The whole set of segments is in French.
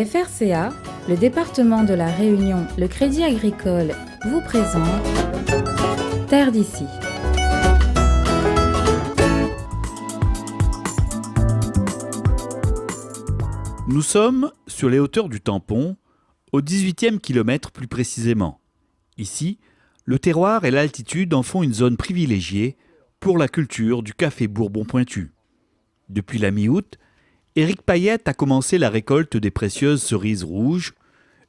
La FRCA, le département de la Réunion, le Crédit Agricole vous présente Terre d'ici. Nous sommes sur les hauteurs du Tampon, au 18e kilomètre plus précisément. Ici, le terroir et l'altitude en font une zone privilégiée pour la culture du café Bourbon Pointu. Depuis la mi-août, Éric Payette a commencé la récolte des précieuses cerises rouges,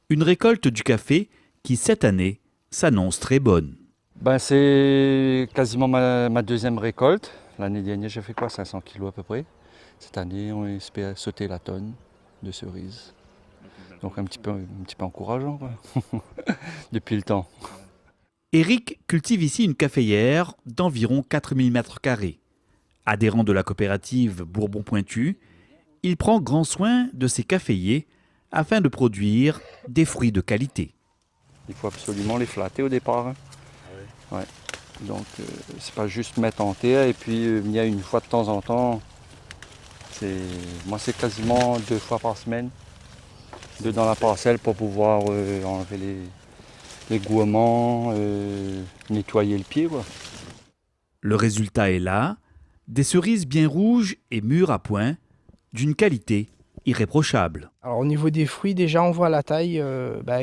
une récolte du café qui, cette année, s'annonce très bonne. C'est quasiment ma deuxième récolte. L'année dernière, j'ai fait 500 kilos à peu près. Cette année, on espère sauter la tonne de cerises. Donc un petit peu encourageant depuis le temps. Éric cultive ici une caféière d'environ 4000 m². Adhérent de la coopérative Bourbon Pointu, il prend grand soin de ses caféiers afin de produire des fruits de qualité. Il faut absolument les flatter au départ. Ouais. Donc c'est pas juste mettre en terre et puis venir une fois de temps en temps. Moi c'est quasiment 2 fois par semaine, 2 dans la parcelle pour pouvoir enlever les gourmands, nettoyer le pied. Le résultat est là, des cerises bien rouges et mûres à point, d'une qualité irréprochable. Alors, au niveau des fruits, déjà on voit à la taille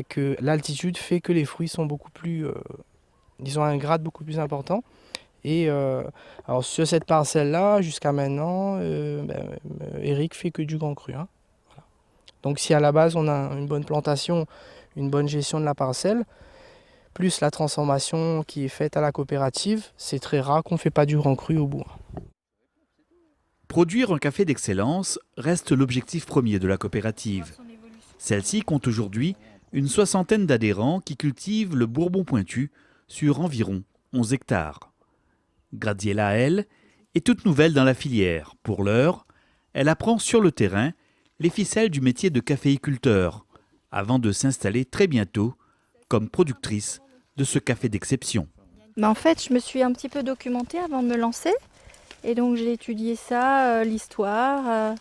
que l'altitude fait que les fruits sont beaucoup plus, ils ont un grade beaucoup plus important. Et alors sur cette parcelle-là, jusqu'à maintenant, Éric fait que du grand cru. Voilà. Donc si à la base on a une bonne plantation, une bonne gestion de la parcelle, plus la transformation qui est faite à la coopérative, c'est très rare qu'on ne fait pas du grand cru au bout. Produire un café d'excellence reste l'objectif premier de la coopérative. Celle-ci compte aujourd'hui une 60aine d'adhérents qui cultivent le Bourbon Pointu sur environ 11 hectares. Graziella, elle, est toute nouvelle dans la filière. Pour l'heure, elle apprend sur le terrain les ficelles du métier de caféiculteur, avant de s'installer très bientôt comme productrice de ce café d'exception. En fait, je me suis un petit peu documentée avant de me lancer. Et donc j'ai étudié ça, l'histoire,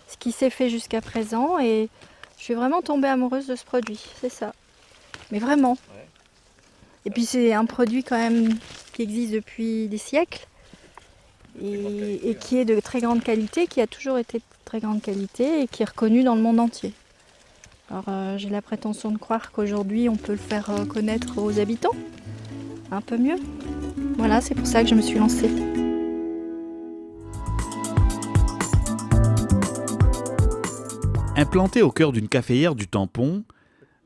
ce qui s'est fait jusqu'à présent. Et je suis vraiment tombée amoureuse de ce produit, c'est ça. Mais vraiment. Et puis c'est un produit quand même qui existe depuis des siècles et qui est de très grande qualité, qui a toujours été de très grande qualité et qui est reconnu dans le monde entier. Alors j'ai la prétention de croire qu'aujourd'hui on peut le faire connaître aux habitants un peu mieux. Voilà, c'est pour ça que je me suis lancée. Implanté au cœur d'une caféière du Tampon,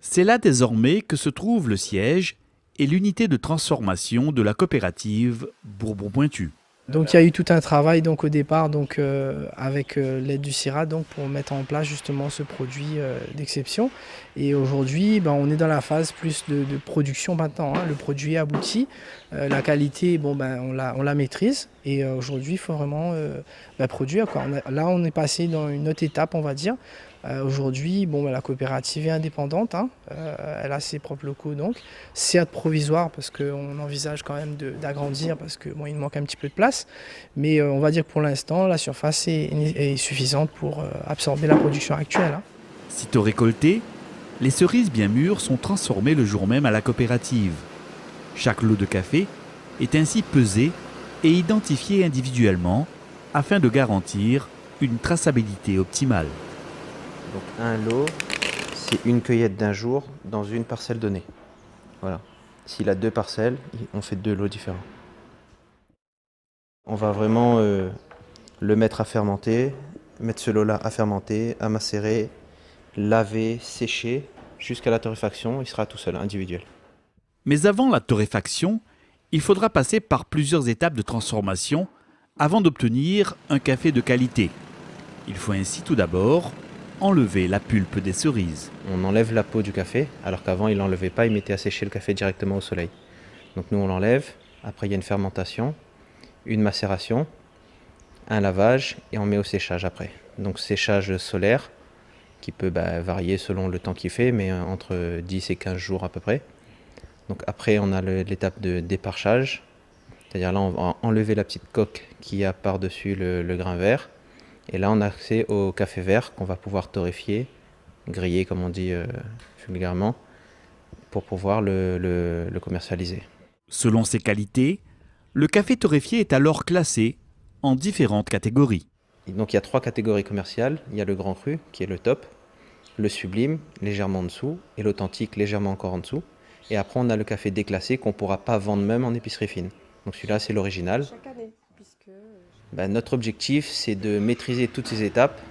c'est là désormais que se trouve le siège et l'unité de transformation de la coopérative Bourbon Pointu. Donc il y a eu tout un travail au départ avec l'aide du CIRAD pour mettre en place justement ce produit d'exception. Et aujourd'hui, on est dans la phase plus de production maintenant. Le produit est abouti, la qualité, on la maîtrise. Et aujourd'hui, il faut vraiment produire. Là, on est passé dans une autre étape, on va dire. Aujourd'hui, la coopérative est indépendante, elle a ses propres locaux certes provisoire parce qu'on envisage quand même d'agrandir parce qu'il manque un petit peu de place, mais on va dire que pour l'instant la surface est suffisante pour absorber la production actuelle. Sitôt récoltées, les cerises bien mûres sont transformées le jour même à la coopérative. Chaque lot de café est ainsi pesé et identifié individuellement afin de garantir une traçabilité optimale. Donc un lot, c'est une cueillette d'un jour dans une parcelle donnée. Voilà. S'il a 2 parcelles, on fait 2 lots différents. On va vraiment le mettre à fermenter, mettre ce lot-là à fermenter, à macérer, laver, sécher, jusqu'à la torréfaction, il sera tout seul, individuel. Mais avant la torréfaction, il faudra passer par plusieurs étapes de transformation avant d'obtenir un café de qualité. Il faut ainsi tout d'abord enlever la pulpe des cerises. On enlève la peau du café, alors qu'avant il l'enlevait pas, il mettait à sécher le café directement au soleil. Donc nous on l'enlève, après il y a une fermentation, une macération, un lavage et on met au séchage après. Donc séchage solaire, qui peut varier selon le temps qu'il fait, mais entre 10 et 15 jours à peu près. Donc après on a l'étape de déparchage, c'est-à-dire là on va enlever la petite coque qu'il y a par-dessus le grain vert. Et là, on a accès au café vert qu'on va pouvoir torréfier grillé comme on dit vulgairement, pour pouvoir le commercialiser. Selon ses qualités, le café torréfié est alors classé en différentes catégories. Donc il y a 3 catégories commerciales. Il y a le grand cru qui est le top, le sublime légèrement en dessous et l'authentique légèrement encore en dessous. Et après on a le café déclassé qu'on ne pourra pas vendre même en épicerie fine. Donc celui-là c'est l'original. Notre objectif c'est de maîtriser toutes ces étapes.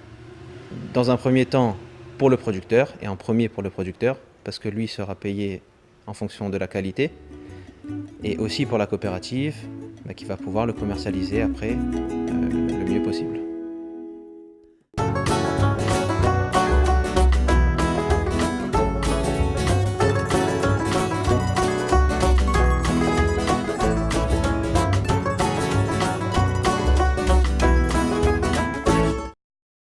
Dans un premier temps pour le producteur et en premier pour le producteur parce que lui sera payé en fonction de la qualité. Et aussi pour la coopérative qui va pouvoir le commercialiser après le mieux possible.